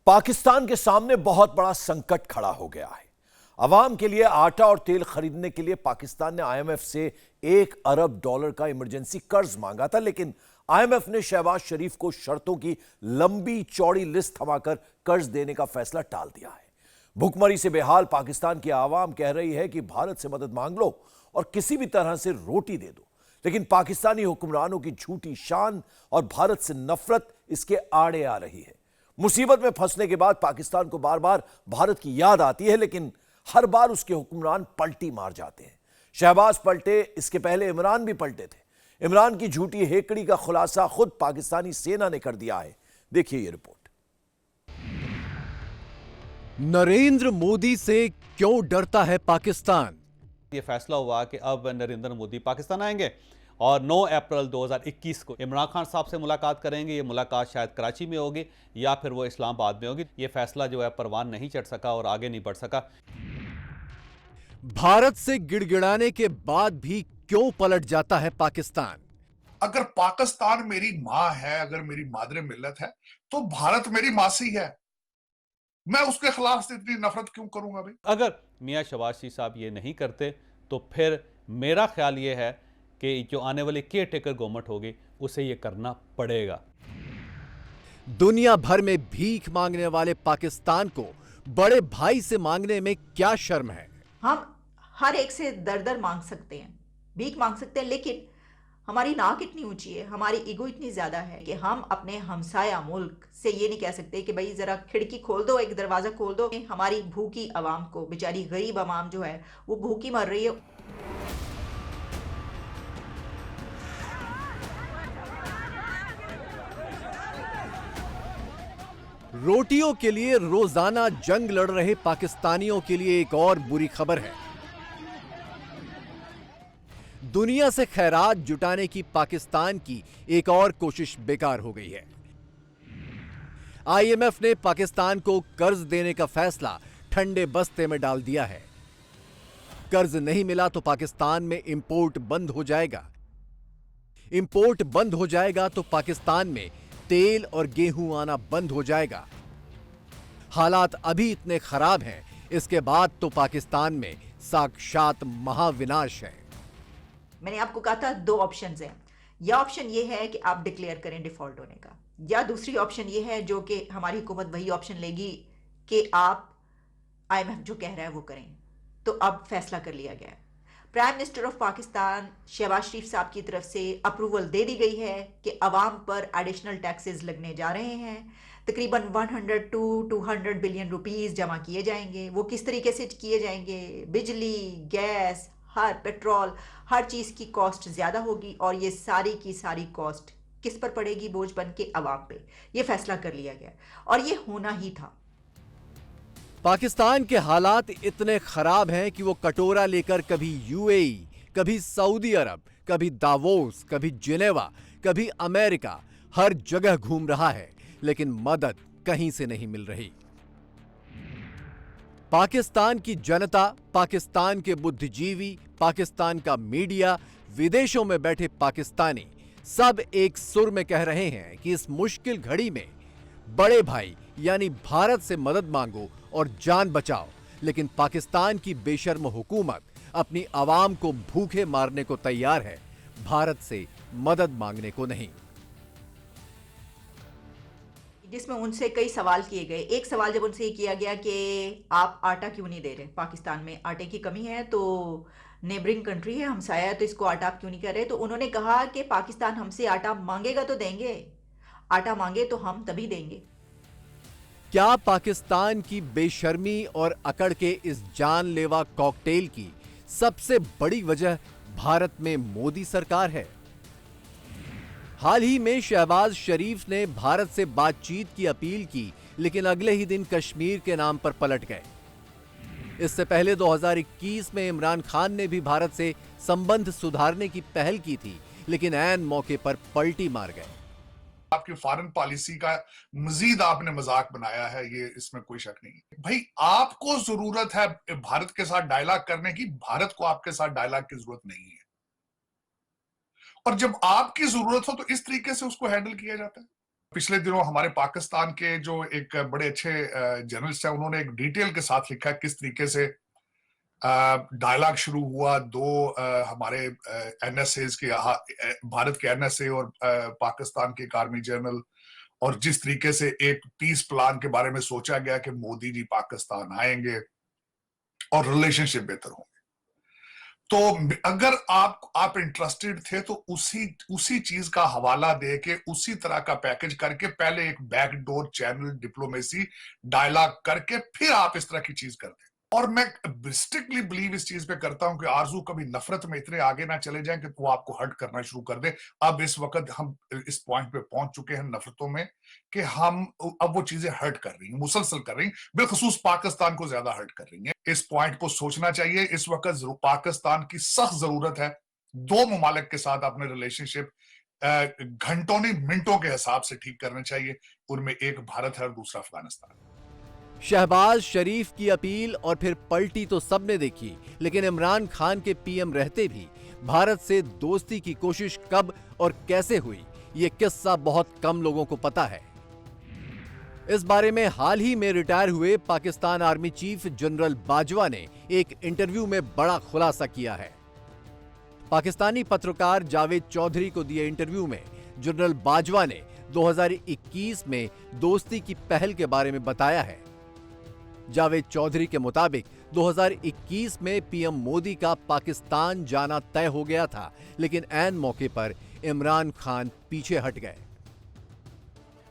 पाकिस्तान के सामने बहुत बड़ा संकट खड़ा हो गया है। अवाम के लिए आटा और तेल खरीदने के लिए पाकिस्तान ने आईएमएफ से $1 अरब का इमरजेंसी कर्ज मांगा था, लेकिन आईएमएफ ने शहबाज शरीफ को शर्तों की लंबी चौड़ी लिस्ट थमाकर कर्ज देने का फैसला टाल दिया है। भूखमरी से बेहाल पाकिस्तान की आवाम कह रही है कि भारत से मदद मांग लो और किसी भी तरह से रोटी दे दो, लेकिन पाकिस्तानी हुक्मरानों की झूठी शान और भारत से नफरत इसके आड़े आ रही है। मुसीबत में फंसने के बाद पाकिस्तान को बार बार भारत की याद आती है, लेकिन हर बार उसके हुक्मरान पलटी मार जाते हैं। शहबाज पलटे, इसके पहले इमरान भी पलटे थे। इमरान की झूठी हेकड़ी का खुलासा खुद पाकिस्तानी सेना ने कर दिया है। देखिए ये रिपोर्ट। नरेंद्र मोदी से क्यों डरता है पाकिस्तान? ये फैसला हुआ कि अब नरेंद्र मोदी पाकिस्तान आएंगे और 9 अप्रैल 2021 को इमरान खान साहब से मुलाकात करेंगे। ये मुलाकात शायद कराची में होगी या फिर वो इस्लामाबाद में होगी। ये फैसला जो है परवान नहीं चढ़ सका और आगे नहीं बढ़ सका। भारत से गिड़गिड़ाने के बाद भी क्यों पलट जाता है पाकिस्तान? अगर पाकिस्तान मेरी मां है, अगर मेरी मादरे मिल्लत है, तो भारत मेरी मासी है। मैं उसके खिलाफ से इतनी नफरत क्यों करूंगा भाई? अगर मियां शहबाज शरीफ साहब ये नहीं करते तो फिर मेरा ख्याल ये है कि जो आने वाली केयर टेकर गवर्नमेंट होगी उसे ये करना पड़ेगा। दुनिया भर में भीख मांगने वाले पाकिस्तान को बड़े भाई से मांगने में क्या शर्म है? हम हर एक से दर दर मांग सकते हैं, भीख मांग सकते हैं, लेकिन हमारी नाक इतनी ऊंची है, हमारी ईगो इतनी ज्यादा है कि हम अपने हमसाया मुल्क से ये नहीं कह सकते कि भाई जरा खिड़की खोल दो, एक दरवाजा खोल दो। हमारी भूखी आवाम को, बेचारी गरीब आवाम जो है वो भूखी मर रही है। रोटियों के लिए रोजाना जंग लड़ रहे पाकिस्तानियों के लिए एक और बुरी खबर है। दुनिया से खैरात जुटाने की पाकिस्तान की एक और कोशिश बेकार हो गई है। आईएमएफ ने पाकिस्तान को कर्ज देने का फैसला ठंडे बस्ते में डाल दिया है। कर्ज नहीं मिला तो पाकिस्तान में इंपोर्ट बंद हो जाएगा। इंपोर्ट बंद हो जाएगा तो पाकिस्तान में तेल और गेहूं आना बंद हो जाएगा। हालात अभी इतने खराब हैं, इसके बाद तो पाकिस्तान में साक्षात महाविनाश है। मैंने आपको कहा था 2 ऑप्शंस हैं। या ऑप्शन ये है कि आप डिक्लेयर करें डिफॉल्ट होने का, या दूसरी ऑप्शन ये है जो कि हमारी हुकूमत वही ऑप्शन लेगी कि आप आईएमएफ जो कह रहा है वो करें। तो अब फैसला कर लिया गया है। Prime minister of Pakistan Shehbaz Sharif साहब की तरफ से अप्रूवल दे दी गई है कि अवाम पर एडिशनल टैक्सेस लगने जा रहे हैं। तकरीबन 100 to 200 बिलियन रुपीस जमा किए जाएंगे। वो किस तरीके से किए जाएंगे? बिजली, गैस, हर पेट्रोल, हर चीज़ की कॉस्ट ज़्यादा होगी और ये सारी की सारी कॉस्ट किस पर पड़ेगी? बोझ बन के अवाम पे। ये फैसला कर लिया गया और ये होना ही था। पाकिस्तान के हालात इतने खराब हैं कि वो कटोरा लेकर कभी यूएई, कभी सऊदी अरब, कभी दावोस, कभी जिनेवा, कभी अमेरिका, हर जगह घूम रहा है, लेकिन मदद कहीं से नहीं मिल रही। पाकिस्तान की जनता, पाकिस्तान के बुद्धिजीवी, पाकिस्तान का मीडिया, विदेशों में बैठे पाकिस्तानी सब एक सुर में कह रहे हैं कि इस मुश्किल घड़ी में बड़े भाई यानी भारत से मदद मांगो और जान बचाओ, लेकिन पाकिस्तान की बेशर्म हुकूमत अपनी आवाम को भूखे मारने को तैयार है, भारत से मदद मांगने को नहीं। जिसमें उनसे कई सवाल किए गए। एक सवाल जब उनसे ये किया गया कि आप आटा क्यों नहीं दे रहे, पाकिस्तान में आटे की कमी है, तो नेबरिंग कंट्री है, हमसाया है, तो इसको आटा आप क्यों नहीं कर रहे? तो उन्होंने कहा कि पाकिस्तान हमसे आटा मांगेगा तो देंगे, आटा मांगे तो हम तभी देंगे। क्या पाकिस्तान की बेशर्मी और अकड़ के इस जानलेवा कॉकटेल की सबसे बड़ी वजह भारत में मोदी सरकार है? हाल ही में शहबाज शरीफ ने भारत से बातचीत की अपील की, लेकिन अगले ही दिन कश्मीर के नाम पर पलट गए। इससे पहले 2021 में इमरान खान ने भी भारत से संबंध सुधारने की पहल की थी, लेकिन ऐन मौके पर पलटी मार गए। आपकी फॉरेन पॉलिसी का मजीद आपने मजाक बनाया है, ये इसमें कोई शक नहीं है। भाई आपको जरूरत है भारत के साथ डायलॉग करने की, भारत को आपके साथ डायलॉग की जरूरत नहीं है। और जब आपकी जरूरत हो तो इस तरीके से उसको हैंडल किया जाता है। पिछले दिनों हमारे पाकिस्तान के जो एक बड़े अच्छे जर्नलिस्ट हैं, उन्होंने एक डिटेल के साथ लिखा है किस तरीके से डायलॉग शुरू हुआ दो हमारे एनएसएज के, भारत के एनएसए और पाकिस्तान के एक आर्मी जनरल, और जिस तरीके से एक पीस प्लान के बारे में सोचा गया कि मोदी जी पाकिस्तान आएंगे और रिलेशनशिप बेहतर होंगे। तो अगर आप इंटरेस्टेड थे तो उसी चीज का हवाला दे के उसी तरह का पैकेज करके पहले एक बैकडोर चैनल डिप्लोमेसी डायलॉग करके फिर आप इस तरह की चीज कर दें। और मैं स्ट्रिक्टली बिलीव इस चीज पे करता हूं कि आरजू कभी नफरत में इतने आगे ना चले जाएं कि वो आपको हर्ट करना शुरू कर दे। अब इस वक्त हम इस पॉइंट पे पहुंच चुके हैं नफरतों में कि हम अब वो चीजें हर्ट कर रही हैं, मुसलसल कर रही हैं, बिलखसूस पाकिस्तान को ज्यादा हर्ट कर रही हैं। इस पॉइंट को सोचना चाहिए। इस वक्त पाकिस्तान की सख्त जरूरत है दो ममालिक के साथ अपने रिलेशनशिप घंटों नहीं मिनटों के हिसाब से ठीक करने चाहिए। उनमें एक भारत है और दूसरा अफगानिस्तान। शहबाज शरीफ की अपील और फिर पलटी तो सबने देखी, लेकिन इमरान खान के पीएम रहते भी भारत से दोस्ती की कोशिश कब और कैसे हुई, ये किस्सा बहुत कम लोगों को पता है। इस बारे में हाल ही में रिटायर हुए Pakistan army chief general Bajwa ने एक इंटरव्यू में बड़ा खुलासा किया है। पाकिस्तानी पत्रकार जावेद चौधरी को दिए इंटरव्यू में जनरल बाजवा ने 2021 में दोस्ती की पहल के बारे में बताया है। जावेद चौधरी के मुताबिक 2021 में पीएम मोदी का पाकिस्तान जाना तय हो गया था, लेकिन ऐन मौके पर इमरान खान पीछे हट गए।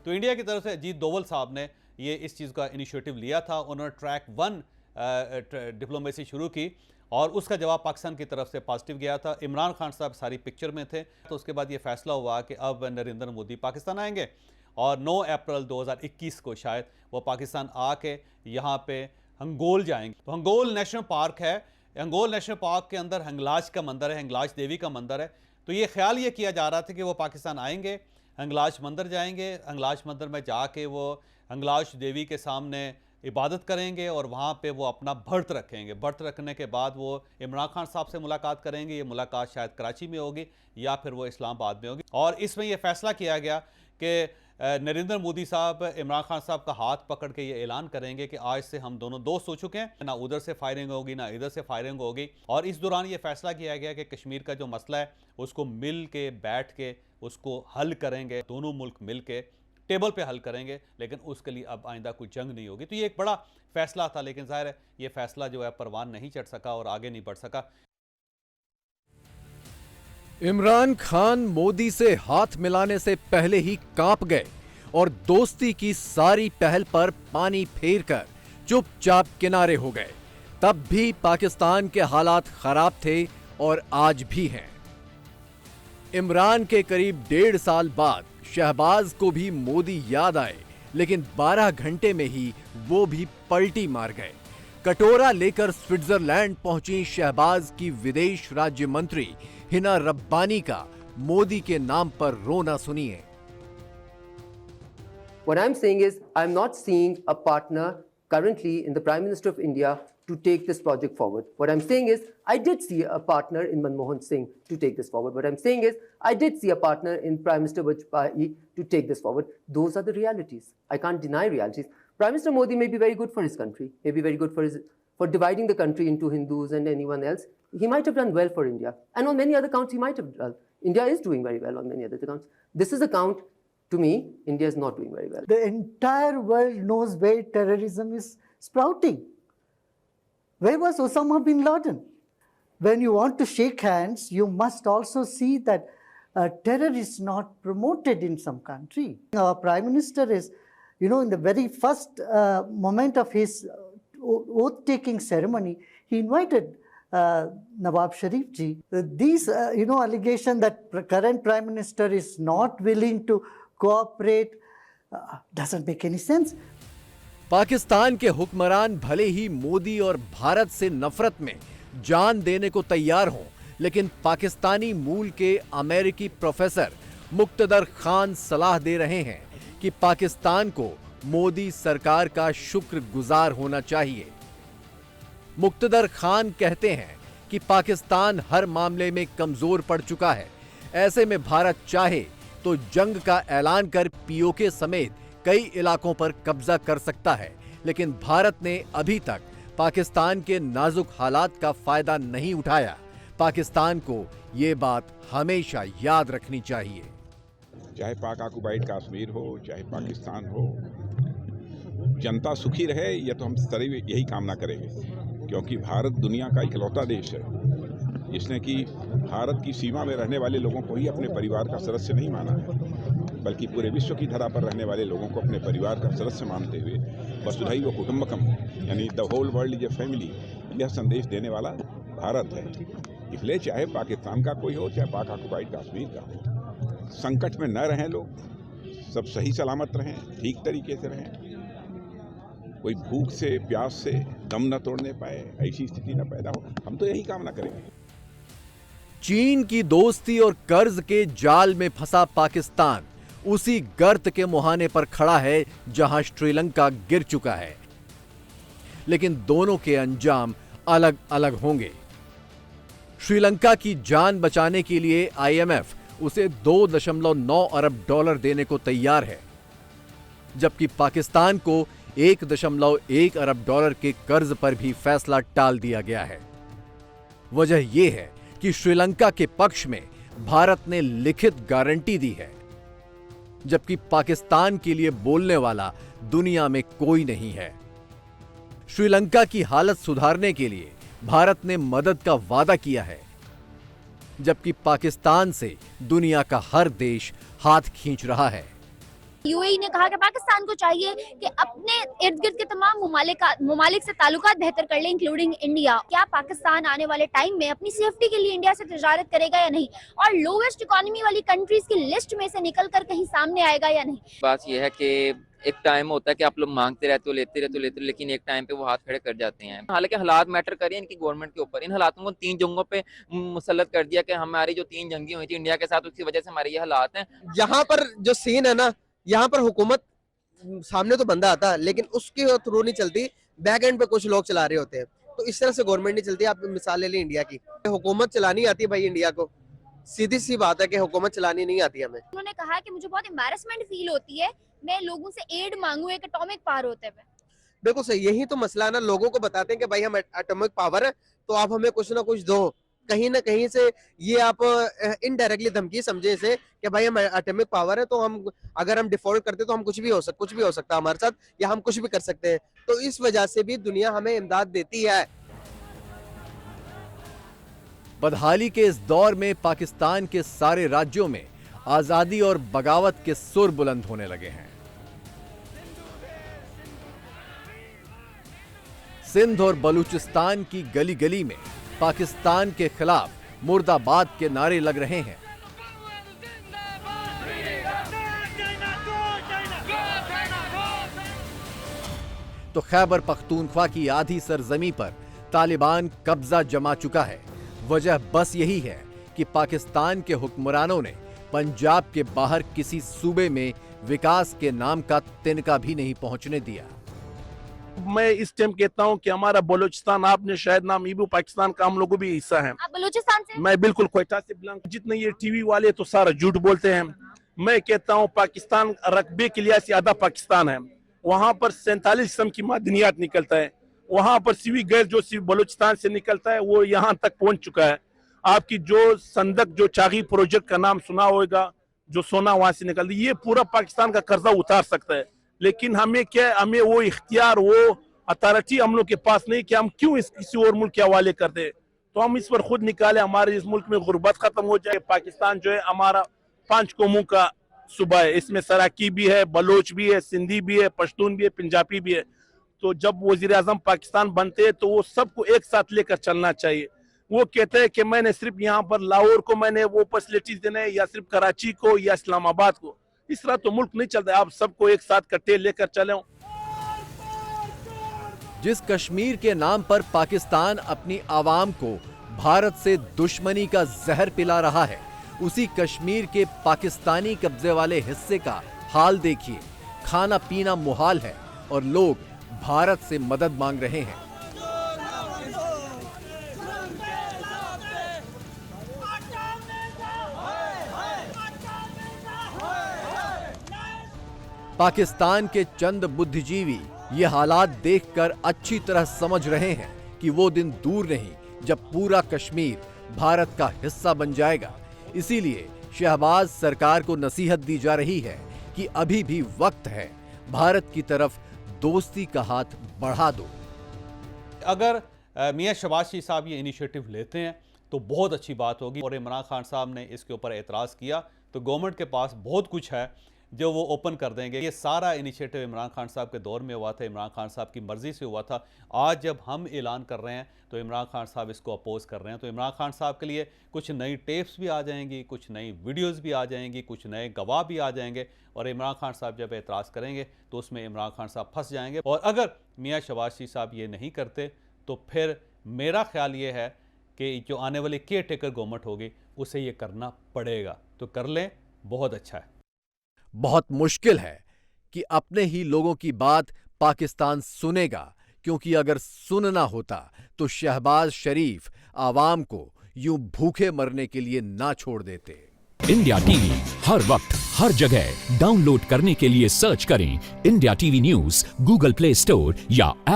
तो इंडिया की तरफ से अजीत डोवल साहब ने ये इस चीज़ का इनिशिएटिव लिया था। उन्होंने ट्रैक 1 डिप्लोमेसी शुरू की और उसका जवाब पाकिस्तान की तरफ से पॉजिटिव गया था। इमरान खान साहब सारी पिक्चर में थे। तो उसके बाद ये फैसला हुआ कि अब नरेंद्र मोदी पाकिस्तान आएंगे और 9 अप्रैल 2021 को शायद वो पाकिस्तान आके यहाँ पे हंगोल जाएंगे। तो हंगोल नेशनल पार्क है। हंगोल नेशनल पार्क के अंदर हिंगलाज का मंदिर है, हिंगलाज देवी का मंदिर है। तो ये ख्याल ये किया जा रहा था कि वो पाकिस्तान आएंगे, हिंगलाज मंदिर जाएंगे, हिंगलाज मंदिर में जाके वो हिंगलाज देवी के सामने इबादत करेंगे और वहाँ पे वो अपना व्रत रखेंगे। व्रत रखने के बाद वो इमरान खान साहब से मुलाकात करेंगे। ये मुलाकात शायद कराची में होगी या फिर वो इस्लामाबाद में होगी। और इसमें यह फैसला किया गया कि नरेंद्र मोदी साहब इमरान खान साहब का हाथ पकड़ के ये ऐलान करेंगे कि आज से हम दोनों दोस्त हो चुके हैं, ना उधर से फायरिंग होगी ना इधर से फायरिंग होगी। और इस दौरान ये फैसला किया गया कि कश्मीर का जो मसला है उसको मिल के बैठ के उसको हल करेंगे, दोनों मुल्क मिल के टेबल पे हल करेंगे, लेकिन उसके लिए अब आइंदा कोई जंग नहीं होगी। तो ये एक बड़ा फैसला था, लेकिन जाहिर है ये फैसला जो है परवान नहीं चढ़ सका और आगे नहीं बढ़ सका। इमरान खान मोदी से हाथ मिलाने से पहले ही कांप गए और दोस्ती की सारी पहल पर पानी फेरकर चुपचाप किनारे हो गए। तब भी पाकिस्तान के हालात खराब थे और आज भी हैं। इमरान के करीब 1.5 साल बाद शहबाज को भी मोदी याद आए, लेकिन 12 घंटे में ही वो भी पलटी मार गए। कटोरा लेकर स्विट्जरलैंड पहुंची शहबाज की विदेश राज्य मंत्री हिना रब्बानी का मोदी के नाम पर रोना सुनिए। What I'm saying is, I'm not seeing a partner currently in the Prime Minister of India to take this project forward. What I'm saying is, I did see a partner in Manmohan Singh to take this forward. What I'm saying is, I did see a partner in Prime Minister Vajpayee to take this forward. Those are the realities. I can't deny realities. Prime Minister Modi may be very good for his country, may be very good for dividing the country into Hindus and anyone else. He might have done well for India. And on many other counts, he might have done. India is doing very well on many other counts. This is a count. To me, India is not doing very well. The entire world knows where terrorism is sprouting. Where was Osama bin Laden? When you want to shake hands, you must also see that terror is not promoted in some country. Our Prime Minister is, in the very first moment of his oath-taking ceremony, he invited Nawab Sharif ji. These, allegation that current Prime Minister is not willing to cooperate doesn't make any sense. Pakistan के हुक्मरान भले ही मोदी और भारत से नफरत में जान देने को तैयार हों, लेकिन पाकिस्तानी मूल के अमेरिकी प्रोफेसर मुक्तदर खान सलाह दे रहे हैं कि पाकिस्तान को मोदी सरकार का शुक्रगुजार होना चाहिए। मुक्तदर खान कहते हैं कि पाकिस्तान हर मामले में कमजोर पड़ चुका है। ऐसे में भारत चाहे तो जंग का ऐलान कर पीओके समेत कई इलाकों पर कब्जा कर सकता है, लेकिन भारत ने अभी तक पाकिस्तान के नाजुक हालात का फायदा नहीं उठाया। पाकिस्तान को ये बात हमेशा याद रखनी चाहिए। चाहे पाक ऑक्युपाइड कश्मीर हो, चाहे पाकिस्तान हो, जनता सुखी रहे, यह तो हम सदैव यही कामना करेंगे, क्योंकि भारत दुनिया का इकलौता देश है जिसने कि भारत की सीमा में रहने वाले लोगों को ही अपने परिवार का सदस्य नहीं माना है, बल्कि पूरे विश्व की धरा पर रहने वाले लोगों को अपने परिवार का सदस्य मानते हुए वसुधैव कुटुंबकम यानी the whole world is a family, यह संदेश देने वाला भारत है। इसलिए चाहे पाकिस्तान का कोई हो, चाहे पाक ऑक्युपाइड कश्मीर का हो, संकट में न रहें लोग, सब सही सलामत रहें, ठीक तरीके से रहें, कोई भूख से प्यास से दम न तोड़ने पाए, ऐसी स्थिति न पैदा हो, हम तो यही कामना करेंगे। चीन की दोस्ती और कर्ज के जाल में फंसा पाकिस्तान उसी गर्त के मुहाने पर खड़ा है जहां श्रीलंका गिर चुका है, लेकिन दोनों के अंजाम अलग अलग होंगे। श्रीलंका की जान बचाने के लिए आईएमएफ उसे 2.9 अरब डॉलर देने को तैयार है, जबकि पाकिस्तान को 1.1 अरब डॉलर के कर्ज पर भी फैसला टाल दिया गया है। वजह यह है कि श्रीलंका के पक्ष में भारत ने लिखित गारंटी दी है, जबकि पाकिस्तान के लिए बोलने वाला दुनिया में कोई नहीं है। श्रीलंका की हालत सुधारने के लिए भारत ने मदद का वादा किया है, जबकि पाकिस्तान से दुनिया का हर देश हाथ खींच रहा है। यूएई ने कहा कि पाकिस्तान को चाहिए कि अपने इर्द गिर्द के तमाम मुमालिक से ताल्लुकात बेहतर कर ले, इंक्लूडिंग इंडिया। क्या पाकिस्तान आने वाले टाइम में अपनी सेफ्टी के लिए इंडिया से तिजारत करेगा या नहीं, और लोवेस्ट इकोनॉमी वाली कंट्रीज की लिस्ट में से निकलकर कहीं सामने आएगा या नहीं? बात यह है कि एक टाइम होता है कि आप लोग मांगते रहते हो, लेते रहते हो, लेकिन एक टाइम पे वो हाथ खड़े कर जाते हैं। हालांकि हालात मैटर करें इनकी गवर्नमेंट के ऊपर। इन हालातों को 3 जंगों पे मुसल्लत कर दिया कि हमारी जो 3 जंगी हुई थी इंडिया के साथ, उसकी वजह से हमारे ये हालात हैं। यहाँ पर जो सीन है ना, यहाँ पर हुकूमत सामने तो बंदा आता, लेकिन उसके थ्रू नहीं चलती, बैक एंड पे कुछ लोग चला रहे होते हैं। तो इस तरह से गवर्नमेंट नहीं चलती। आप मिसाल ले लें इंडिया की, हुकूमत चलानी आती है भाई इंडिया को, सीधी सी बात है कि हुकूमत चलानी नहीं आती हमें। उन्होंने कहा कि मुझे बहुत एम्बैरेसमेंट फील होती है, मैं लोगों से एड मांगू एक एटॉमिक पावर होते हुए। बिल्कुल सही, यही तो मसला है ना। लोगों को बताते हैं कि भाई हम एटॉमिक पावर है, तो आप हमें कुछ ना कुछ दो। कहीं ना कहीं से ये आप इनडायरेक्टली धमकी समझे इसे कि भाई हम एटॉमिक पावर है, तो हम अगर हम डिफॉल्ट करते तो हम कुछ भी हो सकता है हमारे साथ, या हम कुछ भी कर सकते हैं। तो इस वजह से भी दुनिया हमें इमदाद देती है। बदहाली के इस दौर में पाकिस्तान के सारे राज्यों में आजादी और बगावत के सुर बुलंद होने लगे हैं। सिंध और बलूचिस्तान की गली गली में पाकिस्तान के खिलाफ मुर्दाबाद के नारे लग रहे हैं। तो खैबर पख्तूनख्वा की आधी सरजमी पर तालिबान कब्जा जमा चुका है। वजह बस यही है कि पाकिस्तान के हुक्मरानों ने पंजाब के बाहर किसी सूबे में विकास के नाम का तिनका भी नहीं पहुंचने दिया। मैं इस टाइम कहता हूं कि हमारा बलूचिस्तान, आपने शायद नाम, ये भी पाकिस्तान का हम लोगों भी हिस्सा है। आप बलूचिस्तान से? मैं बिल्कुल क्वेटा से बिलोंग। जितने ये टीवी वाले तो सारा झूठ बोलते हैं। मैं कहता हूं पाकिस्तान रकबे के लिहाज से आधा पाकिस्तान है। वहां पर 47 किस्म की मादनियात निकलता है। वहां पर सीवी गैस जो बलूचिस्तान से निकलता है वो यहाँ तक पहुंच चुका है। आपकी जो संदक जो चागी प्रोजेक्ट का नाम सुना होगा, जो सोना वहां से निकलता है, ये पूरा पाकिस्तान का कर्जा उतार सकता है। लेकिन हमें क्या, हमें वो इख्तियार, वो अथॉरिटी हम लोग के पास नहीं कि हम क्यों किसी और मुल्क के हवाले कर दे। तो हम इस पर खुद निकाले, हमारे इस मुल्क में गुर्बत खत्म हो जाए। पाकिस्तान जो है हमारा 5 कौमों का सूबा है। इसमें सराकी भी है, बलोच भी है, सिंधी भी है, पश्तून भी है, पंजाबी भी है। तो जब वजीर आजम पाकिस्तान बनते हैं तो वो सबको एक साथ लेकर चलना चाहिए। वो कहते हैं कि मैंने सिर्फ यहाँ पर लाहौर को मैंने वो फैसिलिटीज देना है, या सिर्फ कराची को या इस्लामाबाद को। इस तरह तो मुल्क नहीं चलता। आप सबको एक साथ कट्टे लेकर चले। जिस कश्मीर के नाम पर पाकिस्तान अपनी आवाम को भारत से दुश्मनी का जहर पिला रहा है, उसी कश्मीर के पाकिस्तानी कब्जे वाले हिस्से का हाल देखिए। खाना पीना मुहाल है और लोग भारत से मदद मांग रहे हैं। पाकिस्तान के चंद बुद्धिजीवी ये हालात देखकर अच्छी तरह समझ रहे हैं कि वो दिन दूर नहीं जब पूरा कश्मीर भारत का हिस्सा बन जाएगा। इसीलिए शहबाज सरकार को नसीहत दी जा रही है कि अभी भी वक्त है, भारत की तरफ दोस्ती का हाथ बढ़ा दो। अगर मियां शहबाज शरीफ साहब ये इनिशिएटिव लेते हैं तो बहुत अच्छी बात होगी। और इमरान खान साहब ने इसके ऊपर एतराज़ किया तो गवर्नमेंट के पास बहुत कुछ है जो वो ओपन कर देंगे। ये सारा इनिशिएटिव इमरान खान साहब के दौर में हुआ था, इमरान खान साहब की मर्ज़ी से हुआ था। आज जब हम ऐलान कर रहे हैं तो इमरान खान साहब इसको अपोज कर रहे हैं। तो इमरान खान साहब के लिए कुछ नई टेप्स भी आ जाएंगी, कुछ नई वीडियोस भी आ जाएंगी, कुछ नए गवाह भी आ जाएंगे। और इमरान खान साहब जब एतराज़ करेंगे तो उसमें इमरान खान साहब फंस जाएंगे। और अगर मियाँ शहबाज शरीफ साहब ये नहीं करते तो फिर मेरा ख्याल ये है कि जो आने वाली केयर टेकर गवर्नमेंट होगी उसे ये करना पड़ेगा। तो कर लें, बहुत अच्छा है। बहुत मुश्किल है कि अपने ही लोगों की बात पाकिस्तान सुनेगा, क्योंकि अगर सुनना होता तो शहबाज शरीफ आवाम को यूं भूखे मरने के लिए ना छोड़ देते। इंडिया टीवी हर वक्त हर जगह डाउनलोड करने के लिए सर्च करें India TV news Google play store या